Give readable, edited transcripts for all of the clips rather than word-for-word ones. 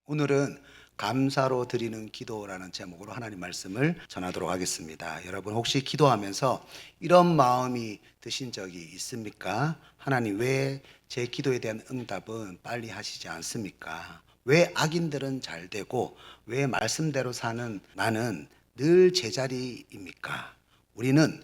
오늘은 감사로 드리는 기도라는 제목으로 하나님 말씀을 전하도록 하겠습니다. 여러분 혹시 기도하면서 이런 마음이 드신 적이 있습니까? 하나님 왜 제 기도에 대한 응답은 빨리 하시지 않습니까? 왜 악인들은 잘 되고 왜 말씀대로 사는 나는 늘 제자리입니까? 우리는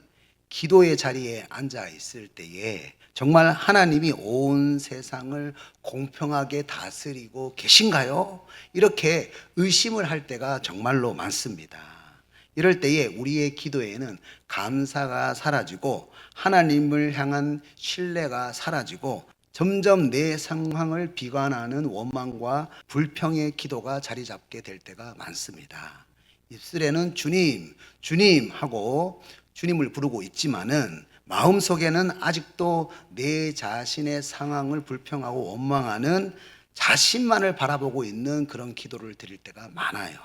기도의 자리에 앉아 있을 때에 정말 하나님이 온 세상을 공평하게 다스리고 계신가요? 이렇게 의심을 할 때가 정말로 많습니다. 이럴 때에 우리의 기도에는 감사가 사라지고 하나님을 향한 신뢰가 사라지고 점점 내 상황을 비관하는 원망과 불평의 기도가 자리 잡게 될 때가 많습니다. 입술에는 주님, 주님 하고 주님을 부르고 있지만은 마음속에는 아직도 내 자신의 상황을 불평하고 원망하는 자신만을 바라보고 있는 그런 기도를 드릴 때가 많아요.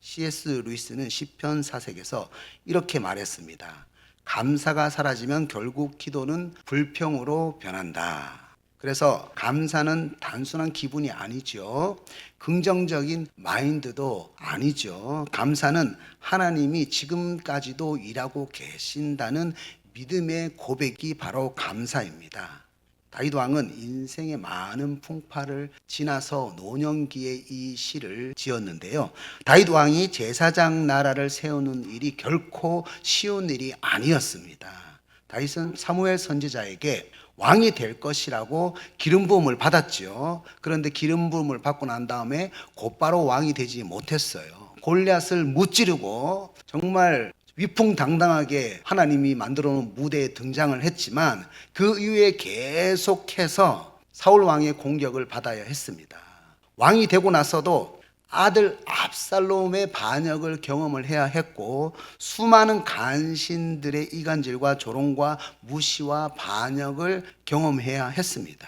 C.S. 루이스는 시편 4색에서 이렇게 말했습니다. 감사가 사라지면 결국 기도는 불평으로 변한다. 그래서 감사는 단순한 기분이 아니죠. 긍정적인 마인드도 아니죠. 감사는 하나님이 지금까지도 일하고 계신다는 믿음의 고백이 바로 감사입니다. 다윗 왕은 인생의 많은 풍파를 지나서 노년기에 이 시를 지었는데요. 다윗 왕이 제사장 나라를 세우는 일이 결코 쉬운 일이 아니었습니다. 다윗은 사무엘 선지자에게 왕이 될 것이라고 기름 부음을 받았죠. 그런데 기름 부음을 받고 난 다음에 곧바로 왕이 되지 못했어요. 골리앗을 무찌르고 정말 위풍당당하게 하나님이 만들어 놓은 무대에 등장을 했지만 그 이후에 계속해서 사울 왕의 공격을 받아야 했습니다. 왕이 되고 나서도 아들 압살롬의 반역을 경험을 해야 했고 수많은 간신들의 이간질과 조롱과 무시와 반역을 경험해야 했습니다.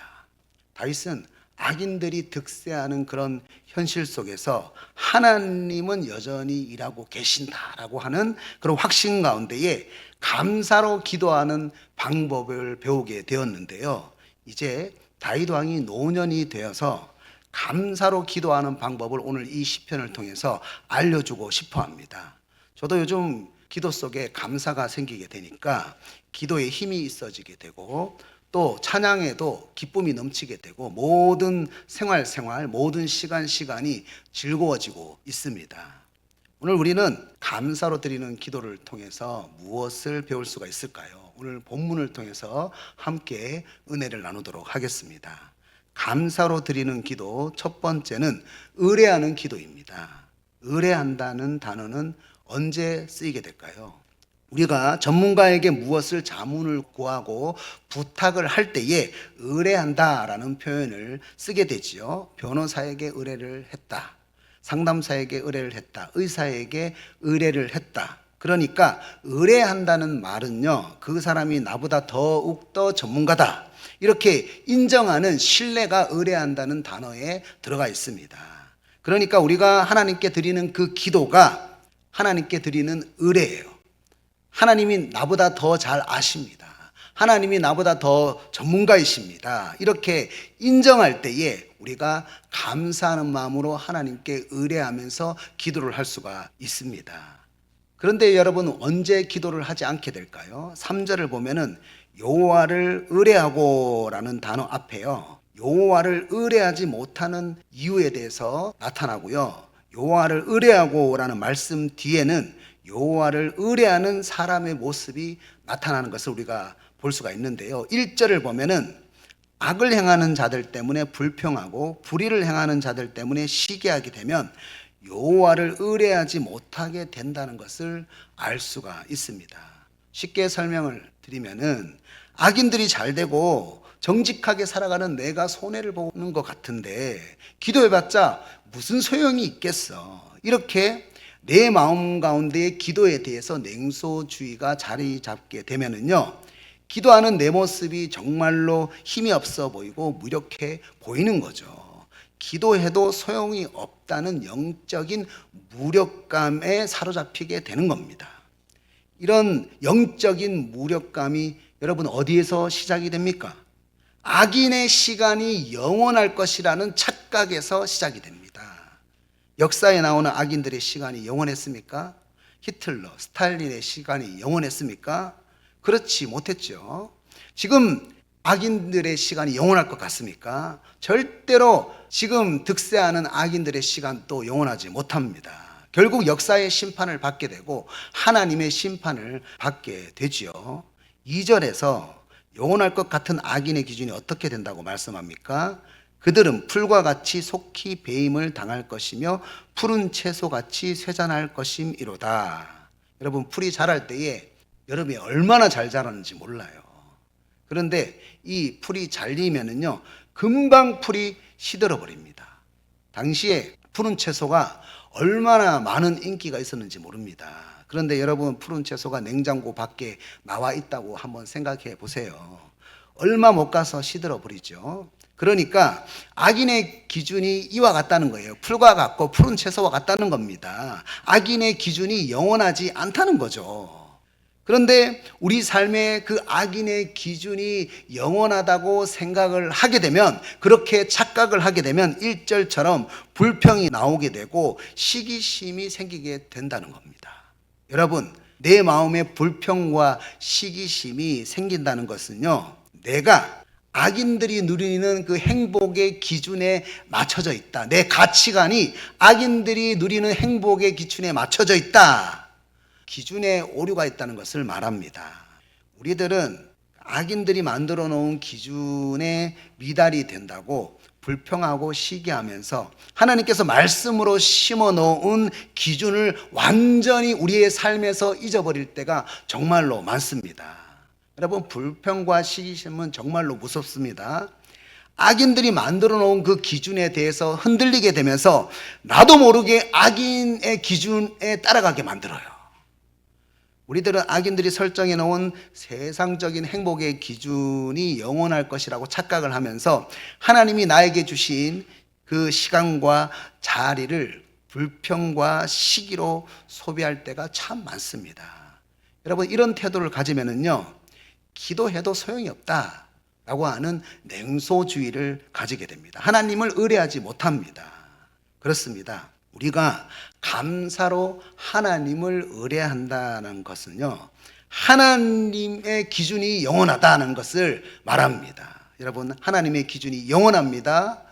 다윗은 악인들이 득세하는 그런 현실 속에서 하나님은 여전히 일하고 계신다라고 하는 그런 확신 가운데에 감사로 기도하는 방법을 배우게 되었는데요. 이제 다윗 왕이 노년이 되어서 감사로 기도하는 방법을 오늘 이 시편을 통해서 알려주고 싶어 합니다. 저도 요즘 기도 속에 감사가 생기게 되니까 기도에 힘이 있어지게 되고 또 찬양에도 기쁨이 넘치게 되고 모든 생활, 모든 시간이 즐거워지고 있습니다. 오늘 우리는 감사로 드리는 기도를 통해서 무엇을 배울 수가 있을까요? 오늘 본문을 통해서 함께 은혜를 나누도록 하겠습니다. 감사로 드리는 기도 첫 번째는 의뢰하는 기도입니다. 의뢰한다는 단어는 언제 쓰이게 될까요? 우리가 전문가에게 무엇을 자문을 구하고 부탁을 할 때에 의뢰한다라는 표현을 쓰게 되지요. 변호사에게 의뢰를 했다. 상담사에게 의뢰를 했다. 의사에게 의뢰를 했다. 그러니까 의뢰한다는 말은요, 그 사람이 나보다 더욱더 전문가다, 이렇게 인정하는 신뢰가 의뢰한다는 단어에 들어가 있습니다. 그러니까 우리가 하나님께 드리는 그 기도가 하나님께 드리는 의뢰예요. 하나님이 나보다 더 잘 아십니다. 하나님이 나보다 더 전문가이십니다. 이렇게 인정할 때에 우리가 감사하는 마음으로 하나님께 의뢰하면서 기도를 할 수가 있습니다. 그런데 여러분, 언제 기도를 하지 않게 될까요? 3절을 보면은 여호와를 의뢰하고라는 단어 앞에요, 여호와를 의뢰하지 못하는 이유에 대해서 나타나고요, 여호와를 의뢰하고라는 말씀 뒤에는 여호와를 의뢰하는 사람의 모습이 나타나는 것을 우리가 볼 수가 있는데요. 1절을 보면은 악을 행하는 자들 때문에 불평하고 불의를 행하는 자들 때문에 시기하게 되면 여호와를 의뢰하지 못하게 된다는 것을 알 수가 있습니다. 쉽게 설명을 드리면은 악인들이 잘 되고 정직하게 살아가는 내가 손해를 보는 것 같은데 기도해봤자 무슨 소용이 있겠어, 이렇게 내 마음 가운데의 기도에 대해서 냉소주의가 자리 잡게 되면은요, 기도하는 내 모습이 정말로 힘이 없어 보이고 무력해 보이는 거죠. 기도해도 소용이 없다는 영적인 무력감에 사로잡히게 되는 겁니다. 이런 영적인 무력감이 여러분 어디에서 시작이 됩니까? 악인의 시간이 영원할 것이라는 착각에서 시작이 됩니다. 역사에 나오는 악인들의 시간이 영원했습니까? 히틀러, 스탈린의 시간이 영원했습니까? 그렇지 못했죠. 지금 악인들의 시간이 영원할 것 같습니까? 절대로 지금 득세하는 악인들의 시간도 영원하지 못합니다. 결국 역사의 심판을 받게 되고 하나님의 심판을 받게 되지요. 2절에서 영원할 것 같은 악인의 기준이 어떻게 된다고 말씀합니까? 그들은 풀과 같이 속히 배임을 당할 것이며 푸른 채소같이 쇠잔할 것임이로다. 여러분, 풀이 자랄 때에 여름에 얼마나 잘 자라는지 몰라요. 그런데 이 풀이 잘리면은요, 금방 풀이 시들어 버립니다. 당시에 푸른 채소가 얼마나 많은 인기가 있었는지 모릅니다. 그런데 여러분, 푸른 채소가 냉장고 밖에 나와 있다고 한번 생각해 보세요. 얼마 못 가서 시들어 버리죠. 그러니까 악인의 기준이 이와 같다는 거예요. 풀과 같고 푸른 채소와 같다는 겁니다. 악인의 기준이 영원하지 않다는 거죠. 그런데 우리 삶의 그 악인의 기준이 영원하다고 생각을 하게 되면, 그렇게 착각을 하게 되면 1절처럼 불평이 나오게 되고 시기심이 생기게 된다는 겁니다. 여러분, 내 마음에 불평과 시기심이 생긴다는 것은요, 내가 악인들이 누리는 그 행복의 기준에 맞춰져 있다. 내 가치관이 악인들이 누리는 행복의 기준에 맞춰져 있다. 기준에 오류가 있다는 것을 말합니다. 우리들은 악인들이 만들어 놓은 기준에 미달이 된다고 불평하고 시기하면서 하나님께서 말씀으로 심어 놓은 기준을 완전히 우리의 삶에서 잊어버릴 때가 정말로 많습니다. 여러분, 불평과 시기심은 정말로 무섭습니다. 악인들이 만들어 놓은 그 기준에 대해서 흔들리게 되면서 나도 모르게 악인의 기준에 따라가게 만들어요. 우리들은 악인들이 설정해 놓은 세상적인 행복의 기준이 영원할 것이라고 착각을 하면서 하나님이 나에게 주신 그 시간과 자리를 불평과 시기로 소비할 때가 참 많습니다. 여러분, 이런 태도를 가지면은요, 기도해도 소용이 없다 라고 하는 냉소주의를 가지게 됩니다. 하나님을 의뢰하지 못합니다. 그렇습니다. 우리가 감사로 하나님을 의뢰한다는 것은요, 하나님의 기준이 영원하다는 것을 말합니다. 여러분, 하나님의 기준이 영원합니다.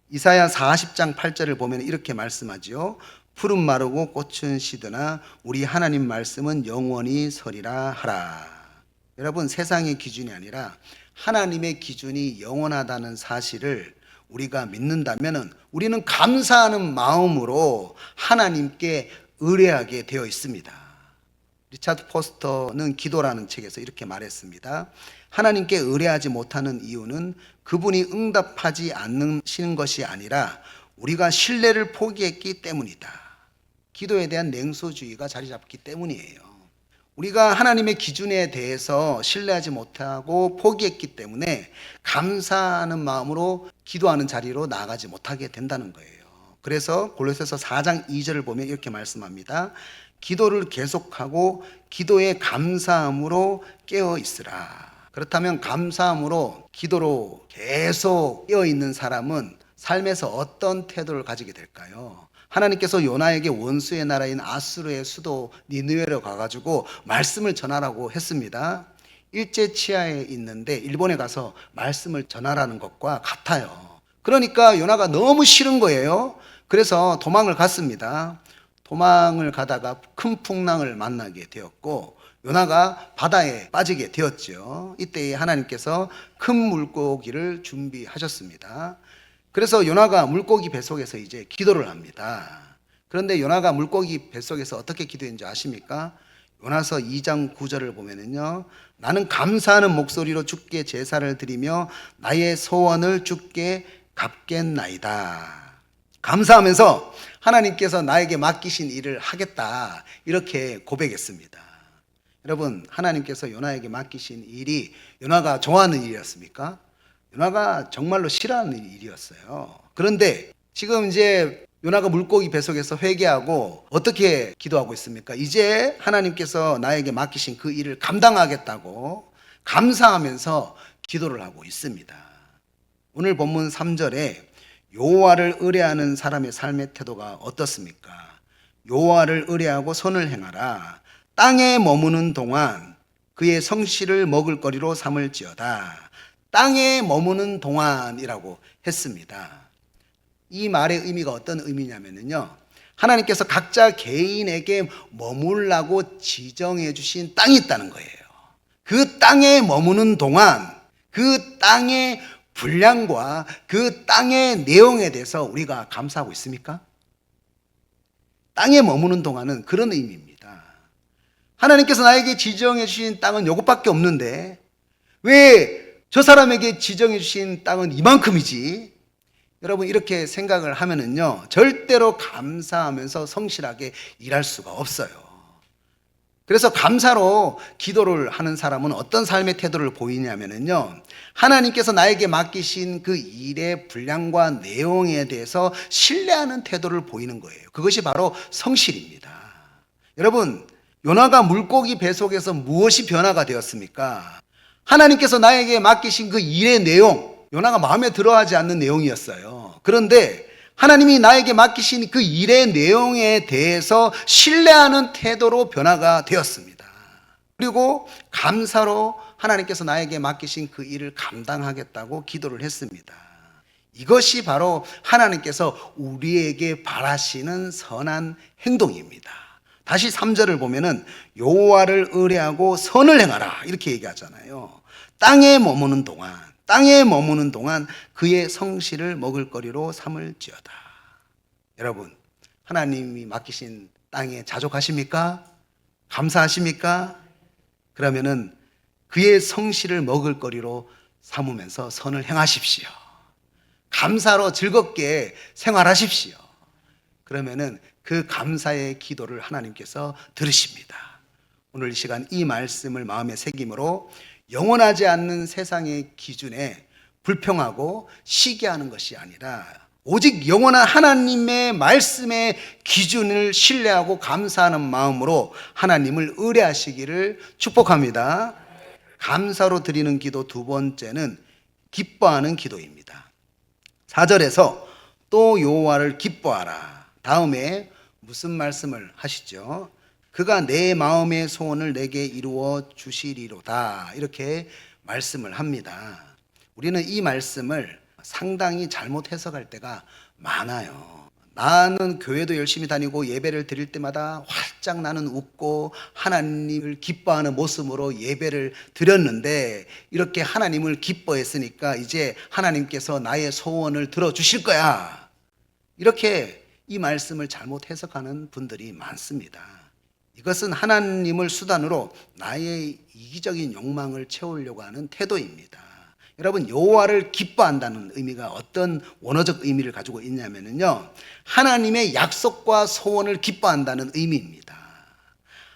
이사야 40장 8절을 보면 이렇게 말씀하죠. 푸른 마르고 꽃은 시드나 우리 하나님 말씀은 영원히 서리라 하라. 여러분, 세상의 기준이 아니라 하나님의 기준이 영원하다는 사실을 우리가 믿는다면 우리는 감사하는 마음으로 하나님께 의뢰하게 되어 있습니다. 리차드 포스터는 기도라는 책에서 이렇게 말했습니다. 하나님께 의뢰하지 못하는 이유는 그분이 응답하지 않으시는 것이 아니라 우리가 신뢰를 포기했기 때문이다. 기도에 대한 냉소주의가 자리 잡기 때문이에요. 우리가 하나님의 기준에 대해서 신뢰하지 못하고 포기했기 때문에 감사하는 마음으로 기도하는 자리로 나아가지 못하게 된다는 거예요. 그래서 골로새서 4장 2절을 보면 이렇게 말씀합니다. 기도를 계속하고 기도에 감사함으로 깨어 있으라. 그렇다면 감사함으로 기도로 계속 깨어 있는 사람은 삶에서 어떤 태도를 가지게 될까요? 하나님께서 요나에게 원수의 나라인 아수르의 수도 니느웨로 가가지고 말씀을 전하라고 했습니다. 일제 치하에 있는데 일본에 가서 말씀을 전하라는 것과 같아요. 그러니까 요나가 너무 싫은 거예요. 그래서 도망을 갔습니다. 도망을 가다가 큰 풍랑을 만나게 되었고 요나가 바다에 빠지게 되었죠. 이때 하나님께서 큰 물고기를 준비하셨습니다. 그래서 요나가 물고기 뱃속에서 이제 기도를 합니다. 그런데 요나가 물고기 뱃속에서 어떻게 기도했는지 아십니까? 요나서 2장 9절을 보면은요, 나는 감사하는 목소리로 주께 제사를 드리며 나의 소원을 주께 갚겠나이다. 감사하면서 하나님께서 나에게 맡기신 일을 하겠다, 이렇게 고백했습니다. 여러분, 하나님께서 요나에게 맡기신 일이 요나가 좋아하는 일이었습니까? 요나가 정말로 싫어하는 일이었어요. 그런데 지금 이제 요나가 물고기 뱃속에서 회개하고 어떻게 기도하고 있습니까? 이제 하나님께서 나에게 맡기신 그 일을 감당하겠다고 감사하면서 기도를 하고 있습니다. 오늘 본문 3절에 여호와를 의뢰하는 사람의 삶의 태도가 어떻습니까? 여호와를 의뢰하고 선을 행하라. 땅에 머무는 동안 그의 성실을 먹을거리로 삼을지어다. 땅에 머무는 동안이라고 했습니다. 이 말의 의미가 어떤 의미냐면요, 하나님께서 각자 개인에게 머물라고 지정해 주신 땅이 있다는 거예요. 그 땅에 머무는 동안 그 땅의 분량과 그 땅의 내용에 대해서 우리가 감사하고 있습니까? 땅에 머무는 동안은 그런 의미입니다. 하나님께서 나에게 지정해 주신 땅은 이것밖에 없는데 왜 저 사람에게 지정해 주신 땅은 이만큼이지? 여러분, 이렇게 생각을 하면은요, 절대로 감사하면서 성실하게 일할 수가 없어요. 그래서 감사로 기도를 하는 사람은 어떤 삶의 태도를 보이냐면요, 하나님께서 나에게 맡기신 그 일의 분량과 내용에 대해서 신뢰하는 태도를 보이는 거예요. 그것이 바로 성실입니다. 여러분, 요나가 물고기 배 속에서 무엇이 변화가 되었습니까? 하나님께서 나에게 맡기신 그 일의 내용, 요나가 마음에 들어하지 않는 내용이었어요. 그런데 하나님이 나에게 맡기신 그 일의 내용에 대해서 신뢰하는 태도로 변화가 되었습니다. 그리고 감사로 하나님께서 나에게 맡기신 그 일을 감당하겠다고 기도를 했습니다. 이것이 바로 하나님께서 우리에게 바라시는 선한 행동입니다. 다시 3절을 보면은 여호와를 의뢰하고 선을 행하라 이렇게 얘기하잖아요. 땅에 머무는 동안 그의 성실을 먹을거리로 삼을지어다. 여러분, 하나님이 맡기신 땅에 자족하십니까? 감사하십니까? 그러면은 그의 성실을 먹을거리로 삼으면서 선을 행하십시오. 감사로 즐겁게 생활하십시오. 그러면은 그 감사의 기도를 하나님께서 들으십니다. 오늘 이 시간 이 말씀을 마음에 새김으로 영원하지 않는 세상의 기준에 불평하고 시기하는 것이 아니라 오직 영원한 하나님의 말씀의 기준을 신뢰하고 감사하는 마음으로 하나님을 의뢰하시기를 축복합니다. 감사로 드리는 기도 두 번째는 기뻐하는 기도입니다. 4절에서 또 여호와를 기뻐하라. 다음에 무슨 말씀을 하시죠? 그가 내 마음의 소원을 내게 이루어 주시리로다. 이렇게 말씀을 합니다. 우리는 이 말씀을 상당히 잘못 해석할 때가 많아요. 나는 교회도 열심히 다니고 예배를 드릴 때마다 활짝 나는 웃고 하나님을 기뻐하는 모습으로 예배를 드렸는데 이렇게 하나님을 기뻐했으니까 이제 하나님께서 나의 소원을 들어주실 거야. 이렇게 이 말씀을 잘못 해석하는 분들이 많습니다. 이것은 하나님을 수단으로 나의 이기적인 욕망을 채우려고 하는 태도입니다. 여러분, 여호와를 기뻐한다는 의미가 어떤 원어적 의미를 가지고 있냐면요, 하나님의 약속과 소원을 기뻐한다는 의미입니다.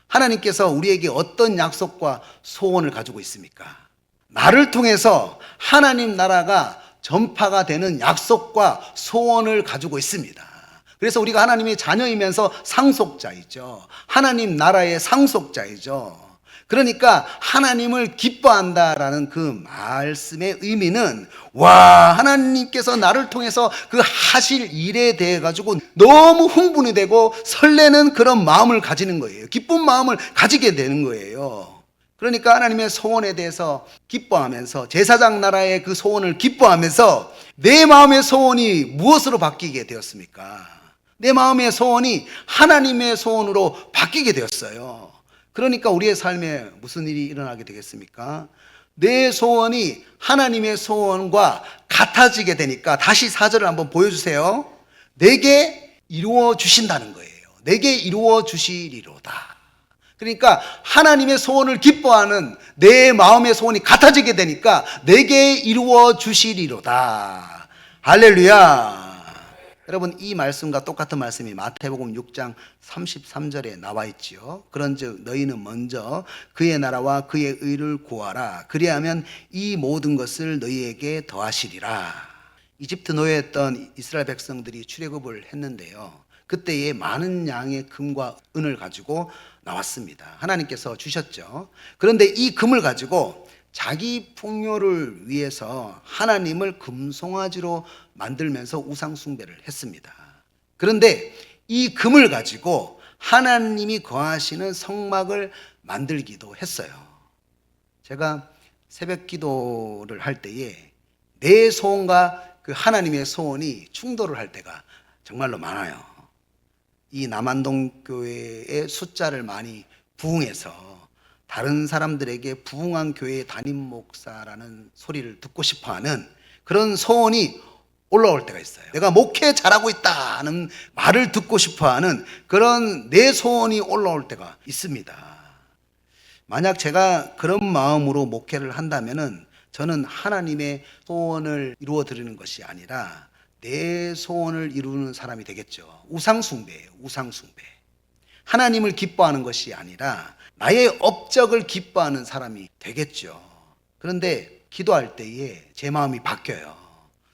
하나님께서 우리에게 어떤 약속과 소원을 가지고 있습니까? 나를 통해서 하나님 나라가 전파가 되는 약속과 소원을 가지고 있습니다. 그래서 우리가 하나님의 자녀이면서 상속자이죠. 하나님 나라의 상속자이죠. 그러니까 하나님을 기뻐한다라는 그 말씀의 의미는 하나님께서 나를 통해서 그 하실 일에 대해 가지고 너무 흥분이 되고 설레는 그런 마음을 가지는 거예요. 기쁜 마음을 가지게 되는 거예요. 그러니까 하나님의 소원에 대해서 기뻐하면서 제사장 나라의 그 소원을 기뻐하면서 내 마음의 소원이 무엇으로 바뀌게 되었습니까? 내 마음의 소원이 하나님의 소원으로 바뀌게 되었어요. 그러니까 우리의 삶에 무슨 일이 일어나게 되겠습니까? 내 소원이 하나님의 소원과 같아지게 되니까 다시 4절을 한번 보여주세요. 내게 이루어 주신다는 거예요. 내게 이루어 주시리로다. 그러니까 하나님의 소원을 기뻐하는 내 마음의 소원이 같아지게 되니까 내게 이루어 주시리로다. 할렐루야. 여러분, 이 말씀과 똑같은 말씀이 마태복음 6장 33절에 나와 있지요. 그런즉 너희는 먼저 그의 나라와 그의 의를 구하라. 그리하면 이 모든 것을 너희에게 더하시리라. 이집트 노예였던 이스라엘 백성들이 출애굽을 했는데요, 그때에 많은 양의 금과 은을 가지고 나왔습니다. 하나님께서 주셨죠. 그런데 이 금을 가지고 자기 풍요를 위해서 하나님을 금송아지로 만들면서 우상 숭배를 했습니다. 그런데 이 금을 가지고 하나님이 거하시는 성막을 만들기도 했어요. 제가 새벽 기도를 할 때에 내 소원과 그 하나님의 소원이 충돌을 할 때가 정말로 많아요. 이 남안동 교회의 숫자를 많이 부흥해서 다른 사람들에게 부흥한 교회의 담임 목사라는 소리를 듣고 싶어하는 그런 소원이 올라올 때가 있어요. 내가 목회 잘하고 있다는 말을 듣고 싶어하는 그런 내 소원이 올라올 때가 있습니다. 만약 제가 그런 마음으로 목회를 한다면은 저는 하나님의 소원을 이루어 드리는 것이 아니라 내 소원을 이루는 사람이 되겠죠. 우상숭배예요. 우상숭배. 하나님을 기뻐하는 것이 아니라 나의 업적을 기뻐하는 사람이 되겠죠. 그런데 기도할 때에 제 마음이 바뀌어요.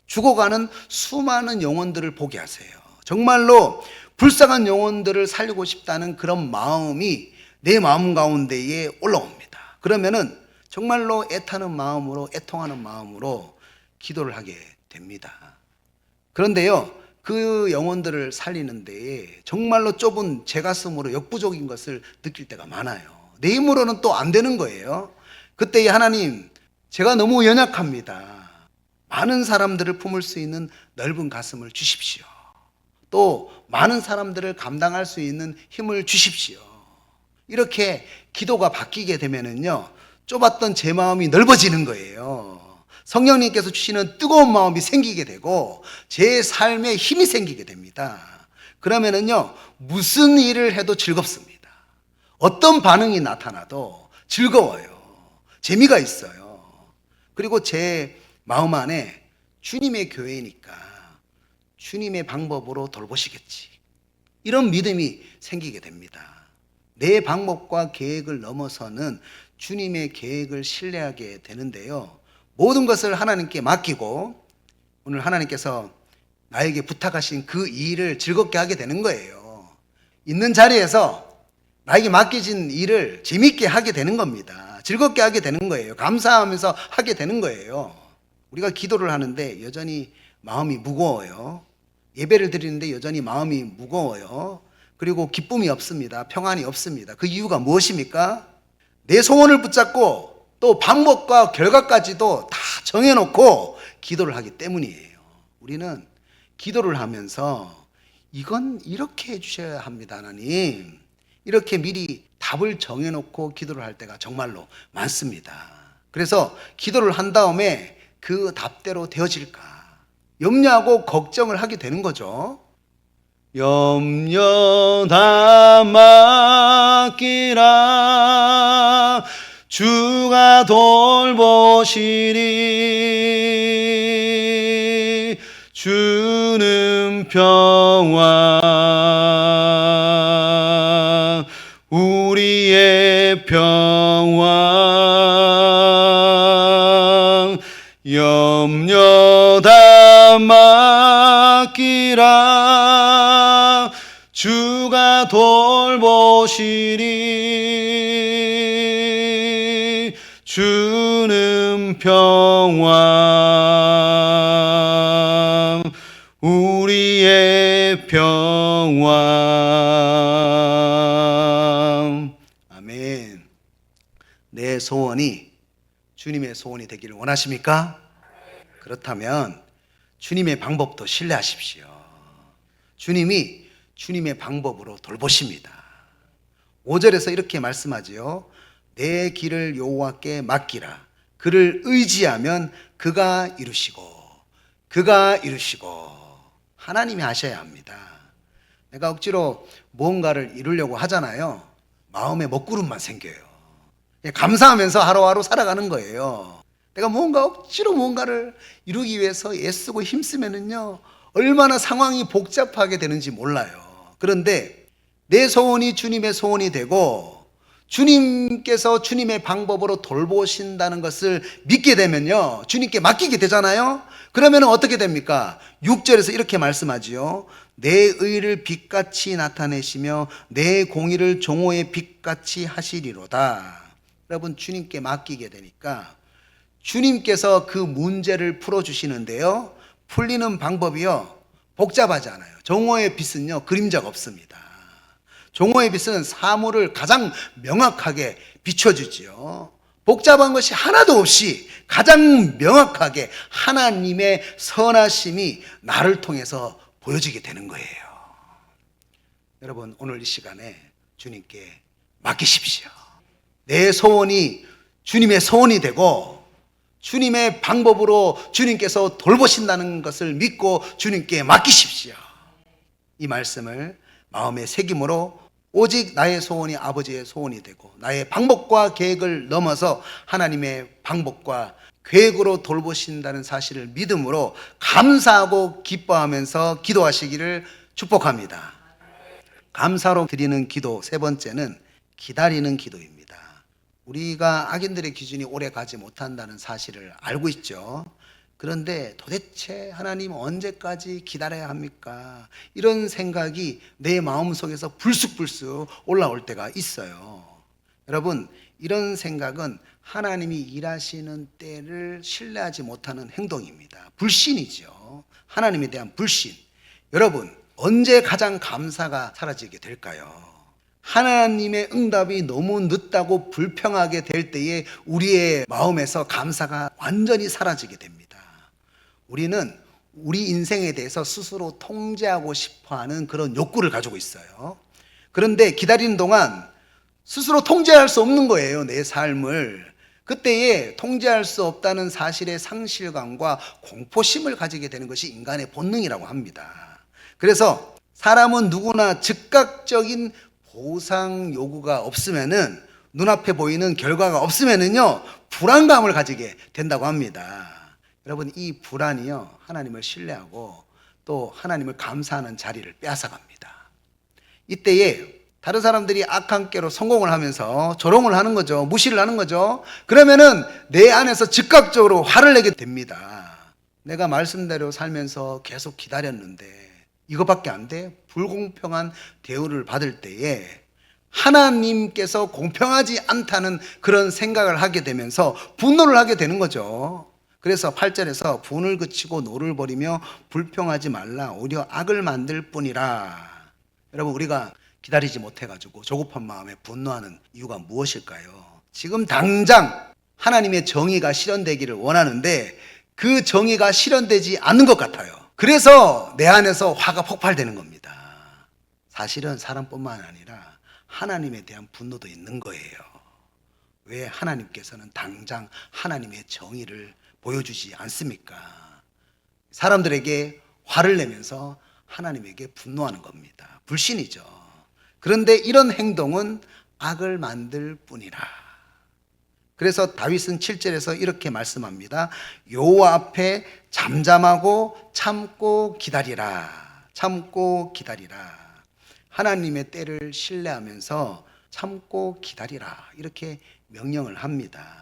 죽어가는 수많은 영혼들을 보게 하세요. 정말로 불쌍한 영혼들을 살리고 싶다는 그런 마음이 내 마음 가운데에 올라옵니다. 그러면은 정말로 애타는 마음으로, 애통하는 마음으로 기도를 하게 됩니다. 그런데요, 그 영혼들을 살리는 데에 정말로 좁은 제 가슴으로 역부족인 것을 느낄 때가 많아요. 내 힘으로는 또 안 되는 거예요. 그때 하나님, 제가 너무 연약합니다. 많은 사람들을 품을 수 있는 넓은 가슴을 주십시오. 또 많은 사람들을 감당할 수 있는 힘을 주십시오. 이렇게 기도가 바뀌게 되면은요, 좁았던 제 마음이 넓어지는 거예요. 성령님께서 주시는 뜨거운 마음이 생기게 되고 제 삶에 힘이 생기게 됩니다. 그러면은요, 무슨 일을 해도 즐겁습니다. 어떤 반응이 나타나도 즐거워요. 재미가 있어요. 그리고 제 마음 안에 주님의 교회니까 주님의 방법으로 돌보시겠지, 이런 믿음이 생기게 됩니다. 내 방법과 계획을 넘어서는 주님의 계획을 신뢰하게 되는데요, 모든 것을 하나님께 맡기고 오늘 하나님께서 나에게 부탁하신 그 일을 즐겁게 하게 되는 거예요. 있는 자리에서 나에게 맡겨진 일을 재밌게 하게 되는 겁니다. 즐겁게 하게 되는 거예요. 감사하면서 하게 되는 거예요. 우리가 기도를 하는데 여전히 마음이 무거워요. 예배를 드리는데 여전히 마음이 무거워요. 그리고 기쁨이 없습니다. 평안이 없습니다. 그 이유가 무엇입니까? 내 소원을 붙잡고 또 방법과 결과까지도 다 정해놓고 기도를 하기 때문이에요. 우리는 기도를 하면서 이건 이렇게 해주셔야 합니다, 하나님. 이렇게 미리 답을 정해놓고 기도를 할 때가 정말로 많습니다. 그래서 기도를 한 다음에 그 답대로 되어질까 염려하고 걱정을 하게 되는 거죠. 염려 다 맡기라, 주가 돌보시리. 주는 평화, 우리의 평화. 염려 다 맡기라, 주가 돌보시리. 주는 평화, 우리의 평화. 아멘. 내 소원이 주님의 소원이 되기를 원하십니까? 그렇다면 주님의 방법도 신뢰하십시오. 주님이 주님의 방법으로 돌보십니다. 5절에서 이렇게 말씀하지요. 내 길을 여호와께 맡기라. 그를 의지하면 그가 이루시고, 그가 이루시고. 하나님이 하셔야 합니다. 내가 억지로 무언가를 이루려고 하잖아요. 마음에 먹구름만 생겨요. 감사하면서 하루하루 살아가는 거예요. 내가 억지로 무언가를 이루기 위해서 애쓰고 힘쓰면은요, 얼마나 상황이 복잡하게 되는지 몰라요. 그런데 내 소원이 주님의 소원이 되고 주님께서 주님의 방법으로 돌보신다는 것을 믿게 되면요, 주님께 맡기게 되잖아요. 그러면 어떻게 됩니까? 6절에서 이렇게 말씀하지요. 내 의를 빛같이 나타내시며 내 공의를 종호의 빛같이 하시리로다. 여러분, 주님께 맡기게 되니까 주님께서 그 문제를 풀어주시는데요, 풀리는 방법이요 복잡하지 않아요. 종어의 빛은요 그림자가 없습니다. 종어의 빛은 사물을 가장 명확하게 비춰주지요. 복잡한 것이 하나도 없이 가장 명확하게 하나님의 선하심이 나를 통해서 보여지게 되는 거예요. 여러분, 오늘 이 시간에 주님께 맡기십시오. 내 소원이 주님의 소원이 되고 주님의 방법으로 주님께서 돌보신다는 것을 믿고 주님께 맡기십시오. 이 말씀을 마음에 새김으로 오직 나의 소원이 아버지의 소원이 되고 나의 방법과 계획을 넘어서 하나님의 방법과 계획으로 돌보신다는 사실을 믿음으로 감사하고 기뻐하면서 기도하시기를 축복합니다. 감사로 드리는 기도 세 번째는 기다리는 기도입니다. 우리가 악인들의 기준이 오래 가지 못한다는 사실을 알고 있죠. 그런데 도대체 하나님 언제까지 기다려야 합니까? 이런 생각이 내 마음속에서 불쑥불쑥 올라올 때가 있어요. 여러분, 이런 생각은 하나님이 일하시는 때를 신뢰하지 못하는 행동입니다. 불신이죠. 하나님에 대한 불신. 여러분, 언제 가장 감사가 사라지게 될까요? 하나님의 응답이 너무 늦다고 불평하게 될 때에 우리의 마음에서 감사가 완전히 사라지게 됩니다. 우리는 우리 인생에 대해서 스스로 통제하고 싶어하는 그런 욕구를 가지고 있어요. 그런데 기다리는 동안 스스로 통제할 수 없는 거예요, 내 삶을. 그때에 통제할 수 없다는 사실의 상실감과 공포심을 가지게 되는 것이 인간의 본능이라고 합니다. 그래서 사람은 누구나 즉각적인 보상 요구가 없으면은, 눈앞에 보이는 결과가 없으면은요 불안감을 가지게 된다고 합니다. 여러분, 이 불안이요 하나님을 신뢰하고 또 하나님을 감사하는 자리를 빼앗아갑니다. 이때에 다른 사람들이 악한 꾀로 성공을 하면서 조롱을 하는 거죠. 무시를 하는 거죠. 그러면은 내 안에서 즉각적으로 화를 내게 됩니다. 내가 말씀대로 살면서 계속 기다렸는데 이거밖에 안 돼? 불공평한 대우를 받을 때에 하나님께서 공평하지 않다는 그런 생각을 하게 되면서 분노를 하게 되는 거죠. 그래서 8절에서 분을 그치고 노를 버리며 불평하지 말라, 오히려 악을 만들 뿐이라. 여러분, 우리가 기다리지 못해가지고 조급한 마음에 분노하는 이유가 무엇일까요? 지금 당장 하나님의 정의가 실현되기를 원하는데 그 정의가 실현되지 않는 것 같아요. 그래서 내 안에서 화가 폭발되는 겁니다. 사실은 사람뿐만 아니라 하나님에 대한 분노도 있는 거예요. 왜 하나님께서는 당장 하나님의 정의를 보여주지 않습니까? 사람들에게 화를 내면서 하나님에게 분노하는 겁니다. 불신이죠. 그런데 이런 행동은 악을 만들 뿐이라. 그래서 다윗은 7절에서 이렇게 말씀합니다. 여호와 앞에 잠잠하고 참고 기다리라. 참고 기다리라. 하나님의 때를 신뢰하면서 참고 기다리라. 이렇게 명령을 합니다.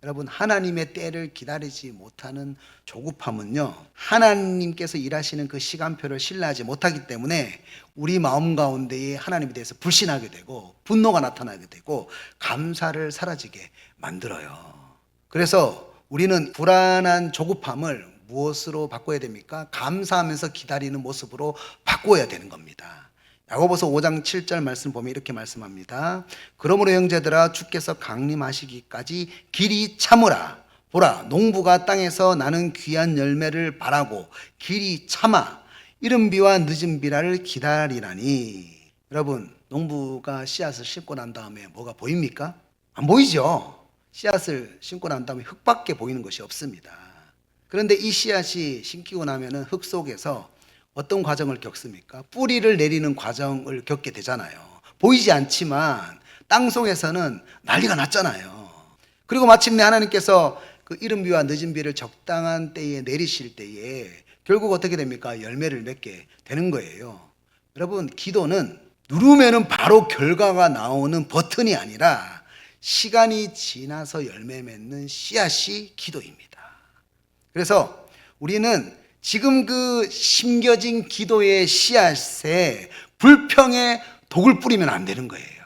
여러분, 하나님의 때를 기다리지 못하는 조급함은요 하나님께서 일하시는 그 시간표를 신뢰하지 못하기 때문에 우리 마음 가운데에 하나님에 대해서 불신하게 되고 분노가 나타나게 되고 감사를 사라지게 만들어요. 그래서 우리는 불안한 조급함을 무엇으로 바꿔야 됩니까? 감사하면서 기다리는 모습으로 바꿔야 되는 겁니다. 야고보서 5장 7절 말씀 보면 이렇게 말씀합니다. 그러므로 형제들아, 주께서 강림하시기까지 길이 참으라. 보라, 농부가 땅에서 나는 귀한 열매를 바라고 길이 참아 이른 비와 늦은 비라를 기다리라니. 여러분, 농부가 씨앗을 심고 난 다음에 뭐가 보입니까? 안 보이죠. 씨앗을 심고 난 다음에 흙밖에 보이는 것이 없습니다. 그런데 이 씨앗이 심기고 나면은 흙 속에서 어떤 과정을 겪습니까? 뿌리를 내리는 과정을 겪게 되잖아요. 보이지 않지만 땅 속에서는 난리가 났잖아요. 그리고 마침내 하나님께서 그 이른 비와 늦은 비를 적당한 때에 내리실 때에 결국 어떻게 됩니까? 열매를 맺게 되는 거예요. 여러분, 기도는 누르면은 바로 결과가 나오는 버튼이 아니라 시간이 지나서 열매 맺는 씨앗이 기도입니다. 그래서 우리는 지금 그 심겨진 기도의 씨앗에 불평의 독을 뿌리면 안 되는 거예요.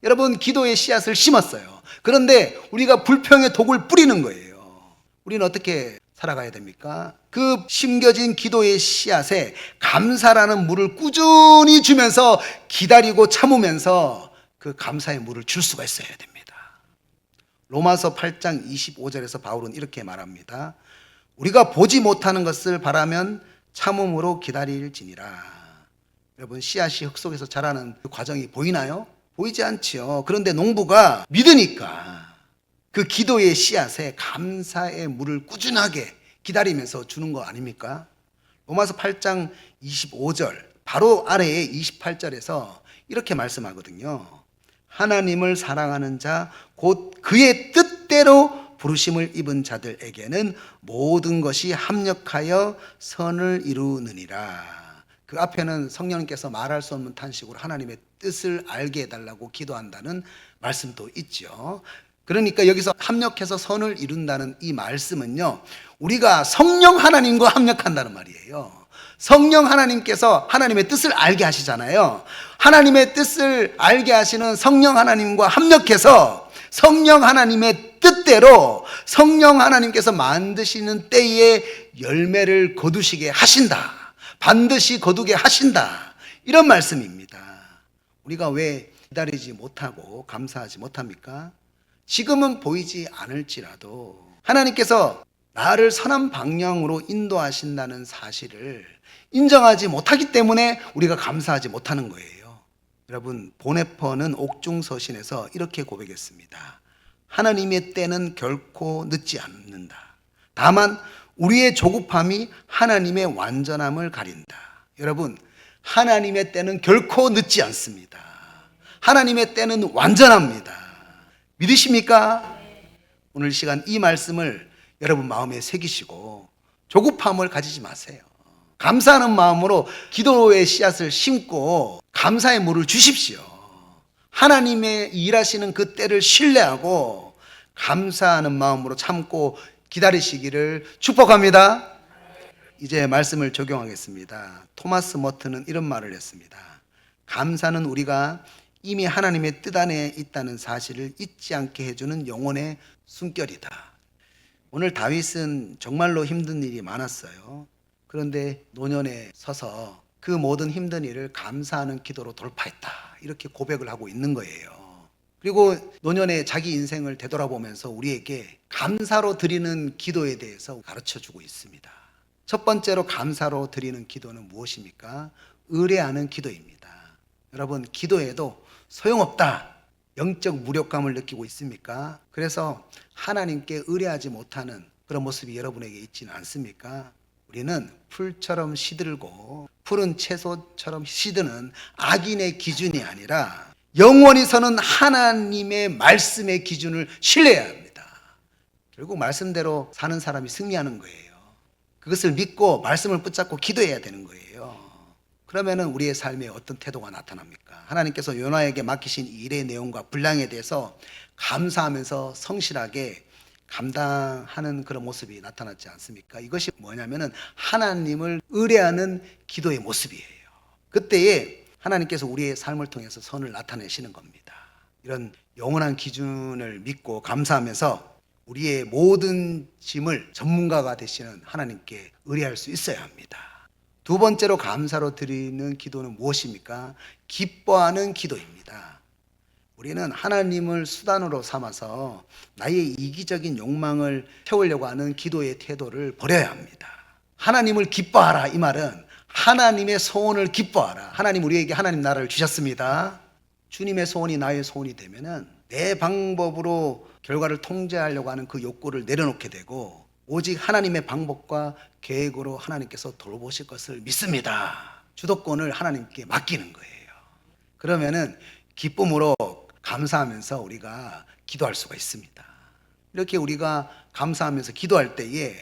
여러분, 기도의 씨앗을 심었어요. 그런데 우리가 불평의 독을 뿌리는 거예요. 우리는 어떻게 살아가야 됩니까? 그 심겨진 기도의 씨앗에 감사라는 물을 꾸준히 주면서 기다리고 참으면서 그 감사의 물을 줄 수가 있어야 됩니다. 로마서 8장 25절에서 바울은 이렇게 말합니다. 우리가 보지 못하는 것을 바라면 참음으로 기다릴지니라. 여러분, 씨앗이 흙 속에서 자라는 그 과정이 보이나요? 보이지 않지요. 그런데 농부가 믿으니까 그 기도의 씨앗에 감사의 물을 꾸준하게 기다리면서 주는 거 아닙니까? 로마서 8장 25절 바로 아래에 28절에서 이렇게 말씀하거든요. 하나님을 사랑하는 자 곧 그의 뜻대로 부르심을 입은 자들에게는 모든 것이 합력하여 선을 이루느니라. 그 앞에는 성령님께서 말할 수 없는 탄식으로 하나님의 뜻을 알게 해달라고 기도한다는 말씀도 있죠. 그러니까 여기서 합력해서 선을 이룬다는 이 말씀은요, 우리가 성령 하나님과 합력한다는 말이에요. 성령 하나님께서 하나님의 뜻을 알게 하시잖아요. 하나님의 뜻을 알게 하시는 성령 하나님과 합력해서 성령 하나님의 뜻대로 성령 하나님께서 만드시는 때에 열매를 거두시게 하신다. 반드시 거두게 하신다. 이런 말씀입니다. 우리가 왜 기다리지 못하고 감사하지 못합니까? 지금은 보이지 않을지라도 하나님께서 나를 선한 방향으로 인도하신다는 사실을 인정하지 못하기 때문에 우리가 감사하지 못하는 거예요. 여러분, 보네퍼는 옥중서신에서 이렇게 고백했습니다. 하나님의 때는 결코 늦지 않는다. 다만 우리의 조급함이 하나님의 완전함을 가린다. 여러분, 하나님의 때는 결코 늦지 않습니다. 하나님의 때는 완전합니다. 믿으십니까? 오늘 시간 이 말씀을 여러분 마음에 새기시고 조급함을 가지지 마세요. 감사하는 마음으로 기도의 씨앗을 심고 감사의 물을 주십시오. 하나님의 일하시는 그 때를 신뢰하고 감사하는 마음으로 참고 기다리시기를 축복합니다. 이제 말씀을 적용하겠습니다. 토마스 머튼은 이런 말을 했습니다. 감사는 우리가 이미 하나님의 뜻 안에 있다는 사실을 잊지 않게 해주는 영혼의 숨결이다. 오늘 다윗은 정말로 힘든 일이 많았어요. 그런데 노년에 서서 그 모든 힘든 일을 감사하는 기도로 돌파했다. 이렇게 고백을 하고 있는 거예요. 그리고 노년에 자기 인생을 되돌아보면서 우리에게 감사로 드리는 기도에 대해서 가르쳐주고 있습니다. 첫 번째로 감사로 드리는 기도는 무엇입니까? 의뢰하는 기도입니다. 여러분, 기도해도 소용없다. 영적 무력감을 느끼고 있습니까? 그래서 하나님께 의뢰하지 못하는 그런 모습이 여러분에게 있지는 않습니까? 우리는 풀처럼 시들고 푸른 채소처럼 시드는 악인의 기준이 아니라 영원히 서는 하나님의 말씀의 기준을 신뢰해야 합니다. 결국 말씀대로 사는 사람이 승리하는 거예요. 그것을 믿고 말씀을 붙잡고 기도해야 되는 거예요. 그러면은 우리의 삶에 어떤 태도가 나타납니까? 하나님께서 요나에게 맡기신 일의 내용과 분량에 대해서 감사하면서 성실하게 감당하는 그런 모습이 나타났지 않습니까? 이것이 뭐냐면은 하나님을 의뢰하는 기도의 모습이에요. 그때에 하나님께서 우리의 삶을 통해서 선을 나타내시는 겁니다. 이런 영원한 기준을 믿고 감사하면서 우리의 모든 짐을 전문가가 되시는 하나님께 의뢰할 수 있어야 합니다. 두 번째로 감사로 드리는 기도는 무엇입니까? 기뻐하는 기도입니다. 우리는 하나님을 수단으로 삼아서 나의 이기적인 욕망을 채우려고 하는 기도의 태도를 버려야 합니다. 하나님을 기뻐하라, 이 말은 하나님의 소원을 기뻐하라. 하나님 우리에게 하나님 나라를 주셨습니다. 주님의 소원이 나의 소원이 되면은 내 방법으로 결과를 통제하려고 하는 그 욕구를 내려놓게 되고 오직 하나님의 방법과 계획으로 하나님께서 돌보실 것을 믿습니다. 주도권을 하나님께 맡기는 거예요. 그러면은 기쁨으로 감사하면서 우리가 기도할 수가 있습니다. 이렇게 우리가 감사하면서 기도할 때에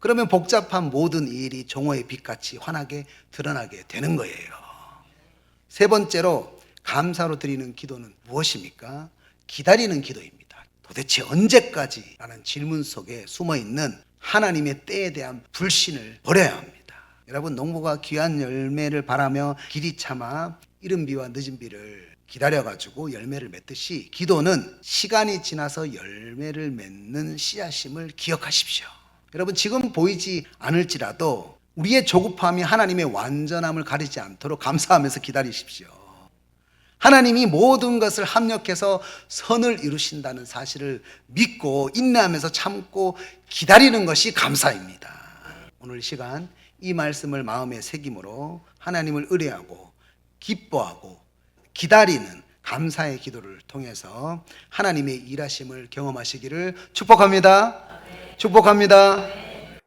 그러면 복잡한 모든 일이 종어의 빛같이 환하게 드러나게 되는 거예요. 세 번째로 감사로 드리는 기도는 무엇입니까? 기다리는 기도입니다. 도대체 언제까지? 라는 질문 속에 숨어있는 하나님의 때에 대한 불신을 버려야 합니다. 여러분, 농부가 귀한 열매를 바라며 길이 참아 이른 비와 늦은 비를 기다려가지고 열매를 맺듯이 기도는 시간이 지나서 열매를 맺는 씨앗임을 기억하십시오. 여러분, 지금 보이지 않을지라도 우리의 조급함이 하나님의 완전함을 가리지 않도록 감사하면서 기다리십시오. 하나님이 모든 것을 합력해서 선을 이루신다는 사실을 믿고 인내하면서 참고 기다리는 것이 감사입니다. 오늘 시간 이 말씀을 마음에 새김으로 하나님을 의뢰하고 기뻐하고 기다리는 감사의 기도를 통해서 하나님의 일하심을 경험하시기를 축복합니다. 축복합니다.